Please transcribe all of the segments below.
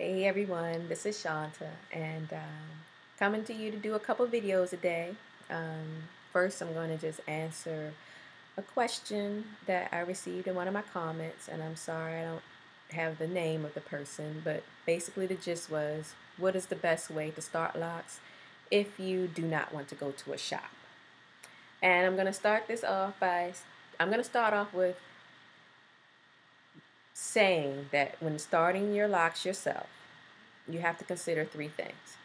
Hey everyone, this is Shanta, and coming to you to do a couple videos a day. First, I'm going to just answer a question that I received in one of my comments, and I'm sorry I don't have the name of the person, but basically the gist was, what is the best way to start locks if you do not want to go to a shop? And I'm going to start this off by, I'm going to start off with saying that when starting your locks yourself, you have to consider three things: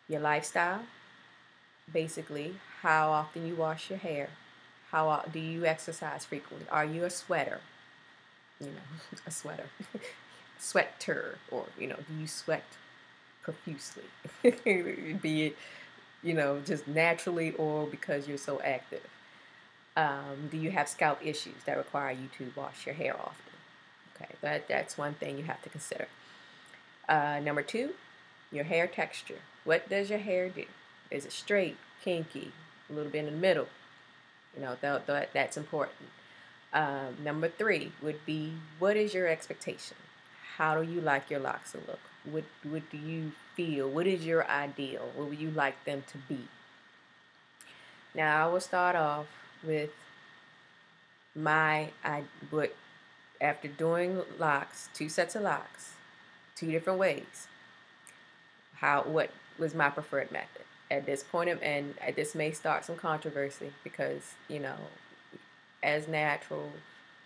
your lifestyle, basically how often you wash your hair, do you exercise frequently, are you a sweater, a sweater, sweater, or do you sweat profusely, be it just naturally or because you're so active. Do you have scalp issues that require you to wash your hair often? Okay, that's one thing you have to consider. Number two, your hair texture. What does your hair do? Is it straight, kinky, a little bit in the middle? That's important. Number three would be, what is your expectation? How do you like your locks to look? What do you feel? What is your ideal? What would you like them to be? Now, I will start off with what after doing locks, two sets of locks, two different ways. What was my preferred method at this point and this may start some controversy because as natural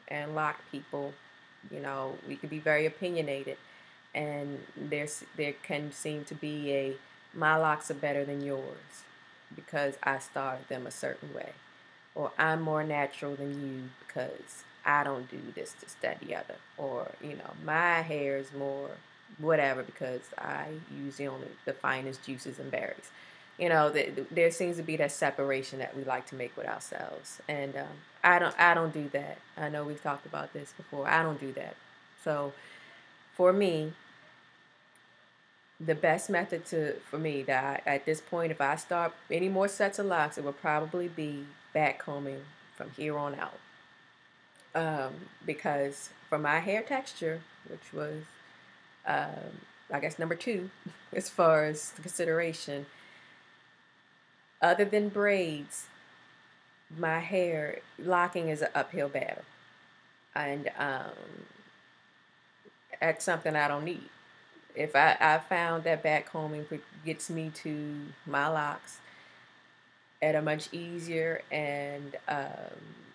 and lock people, we can be very opinionated, and there can seem to be my locks are better than yours because I started them a certain way, or I'm more natural than you because I don't do this, that, the other, or my hair is more whatever because I use only the finest juices and berries. There seems to be that separation that we like to make with ourselves, and I don't do that. I know we've talked about this before. I don't do that. So for me, the best method for me that at this point, if I start any more sets of locks, it will probably be back combing from here on out. Because for my hair texture, which was I guess number two as far as the consideration, other than braids, my hair locking is an uphill battle, and that's something I don't need. If I found that back combing gets me to my locks at a much easier and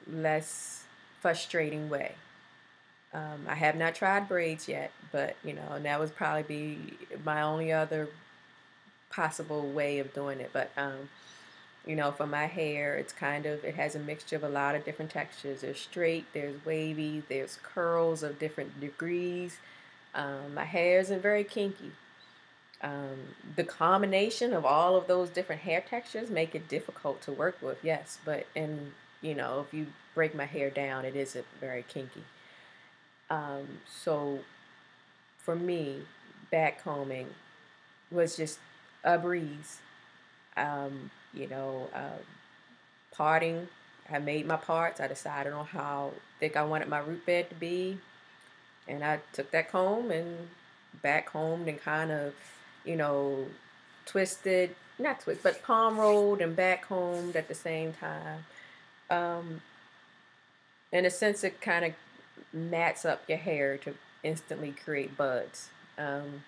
less frustrating way. I have not tried braids yet, but and that would probably be my only other possible way of doing it. But for my hair, it has a mixture of a lot of different textures. There's straight, there's wavy, there's curls of different degrees. My hair isn't very kinky. The combination of all of those different hair textures make it difficult to work with, yes, but if you break my hair down, it isn't very kinky. So for me, back combing was just a breeze. Um, you know, uh, Parting, I made my parts. I decided on how thick I wanted my root bed to be, and I took that comb and back combed and kind of, you know, twisted, not twist, but palm rolled and back combed at the same time. Um, in a sense, it kind of mats up your hair to instantly create buds. Um,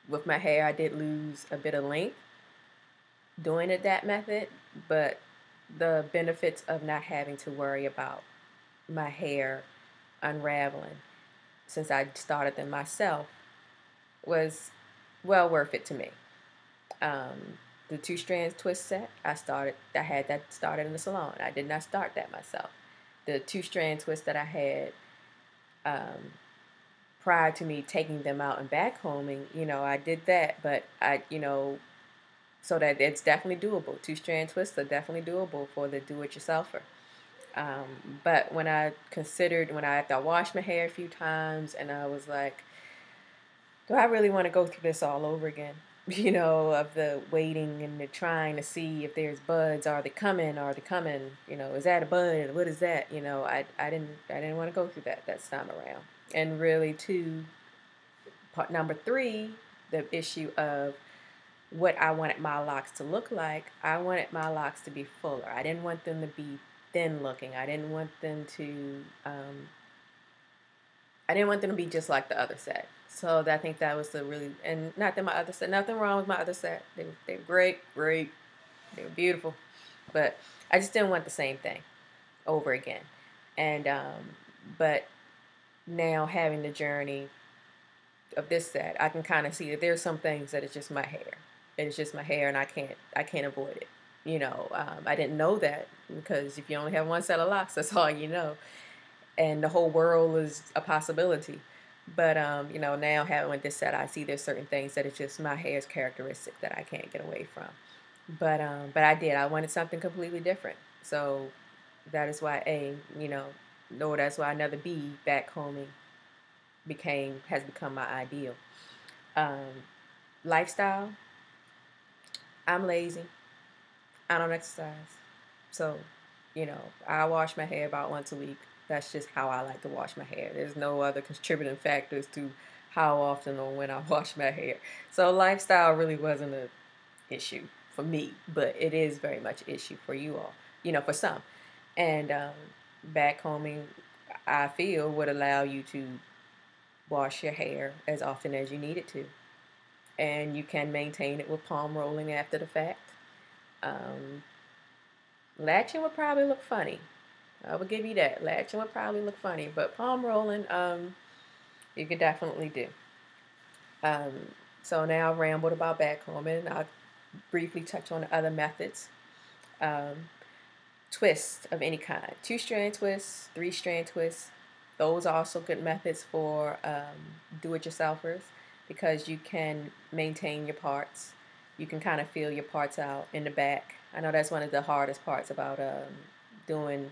with my hair, I did lose a bit of length doing it that method, but the benefits of not having to worry about my hair unraveling since I started them myself was well worth it to me. The two strands twist set, I had that started in the salon. I did not start that myself. The two strand twist that I had um, prior to me taking them out and back combing, I did that, but so that it's definitely doable. Two strand twists are definitely doable for the do-it-yourselfer. But when I after I washed my hair a few times, and I was like, do I really want to go through this all over again? Of the waiting and the trying to see if there's buds. Are they coming? Are they coming? Is that a bud? What is that? I didn't want to go through that time around. And really, too, Part number three, the issue of what I wanted my locks to look like. I wanted my locks to be fuller. I didn't want them to be thin looking. I didn't want them to be just like the other set. So I think that was the really, and not that my other set, nothing wrong with my other set. They were great, great. They were beautiful. But I just didn't want the same thing over again. And, but now having the journey of this set, I can kind of see that there's some things that it's just my hair. It's just my hair, and I can't avoid it. I didn't know that, because if you only have one set of locks, that's all you know, and the whole world is a possibility. But now having this set, I see there's certain things that it's just my hair's characteristic that I can't get away from. But I did. I wanted something completely different. So that is why that's why another B, backcombing has become my ideal. Um, Lifestyle. I'm lazy. I don't exercise. So, I wash my hair about once a week. That's just how I like to wash my hair. There's no other contributing factors to how often or when I wash my hair. So lifestyle really wasn't an issue for me, but it is very much an issue for you all, for some. And backcombing, I feel, would allow you to wash your hair as often as you need it to. And you can maintain it with palm rolling after the fact. Um, Latching would probably look funny. I would give you that. Latching would probably look funny, but palm rolling, you could definitely do. Um, so now I've rambled about backcombing. I'll briefly touch on the other methods. Twists of any kind. 2-strand twists, 3-strand twists. Those are also good methods for do-it-yourselfers, because you can maintain your parts. You can kind of feel your parts out in the back. I know that's one of the hardest parts about doing,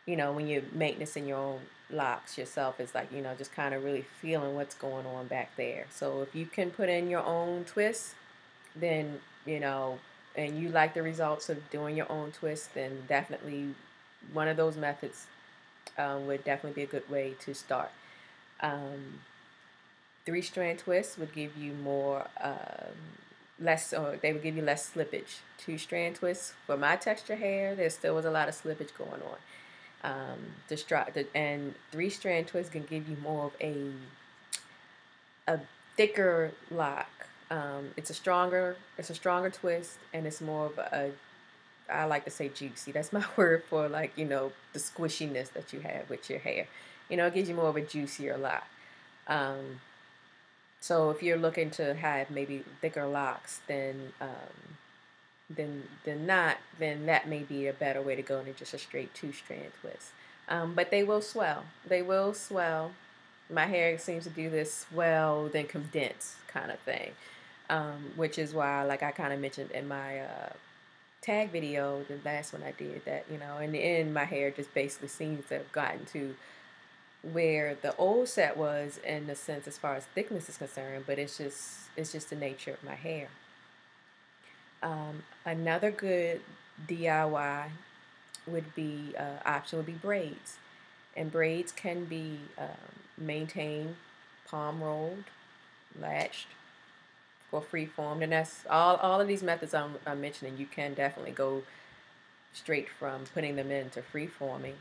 when you're maintaining your own locks yourself, is like, just kind of really feeling what's going on back there. So if you can put in your own twists, then, and you like the results of doing your own twist, then definitely one of those methods would definitely be a good way to start. 3-strand twists would give you more, they would give you less slippage. 2-strand twists, for my texture hair, there still was a lot of slippage going on. And 3-strand twists can give you more of a thicker lock. It's a stronger twist, and it's more of I like to say juicy. That's my word for, like, the squishiness that you have with your hair. It gives you more of a juicier lock. So if you're looking to have maybe thicker locks, then that may be a better way to go than just a straight 2-strand twist. But they will swell. They will swell. My hair seems to do this swell then condense kind of thing, which is why, like I kind of mentioned in my tag video, the last one I did, that in the end my hair just basically seems to have gotten to where the old set was, in the sense as far as thickness is concerned, but it's just the nature of my hair. Another good DIY option would be braids, and braids can be maintained, palm rolled, latched, or free-formed, and that's all of these methods I'm mentioning. You can definitely go straight from putting them into free-forming.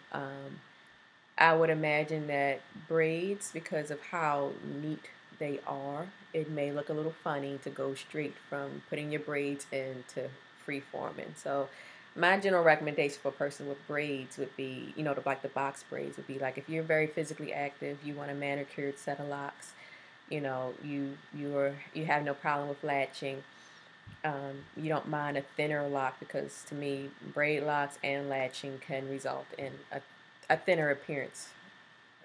I would imagine that braids, because of how neat they are, it may look a little funny to go straight from putting your braids into free-forming. So my general recommendation for a person with braids would be, like the box braids would be like, if you're very physically active, you want a manicured set of locks, you have no problem with latching. You don't mind a thinner lock, because to me, braid locks and latching can result in a thinner appearance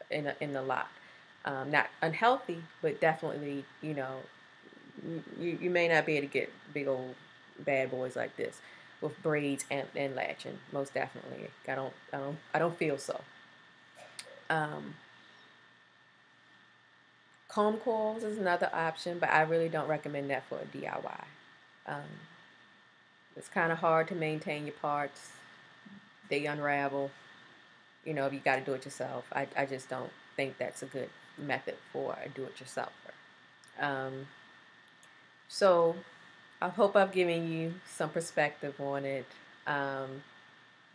in the lock. Not unhealthy, but definitely, you may not be able to get big old bad boys like this with braids and latching. Most definitely, I don't feel so. Comb coils is another option, but I really don't recommend that for a DIY. It's kind of hard to maintain your parts. They unravel. If you got to do it yourself. I just don't think that's a good method for a do-it-yourselfer. Um, so I hope I've given you some perspective on it. Um,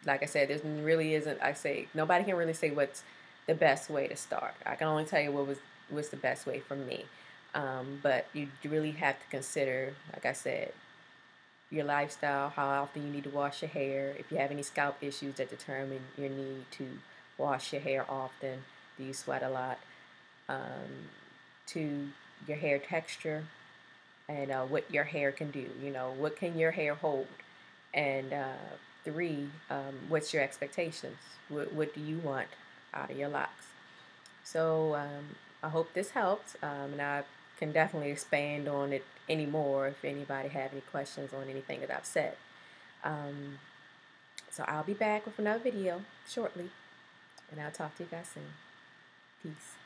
like I said, there really isn't. I say nobody can really say what's the best way to start. I can only tell you what was the best way for me. But you really have to consider, like I said, your lifestyle, how often you need to wash your hair, if you have any scalp issues that determine your need to wash your hair often, do you sweat a lot, to your hair texture, and what your hair can do. What can your hair hold? And three, what's your expectations? What do you want out of your locks? So I hope this helped, and I can definitely expand on it anymore if anybody have any questions on anything that I've said. Um, so I'll be back with another video shortly, and I'll talk to you guys soon. Peace.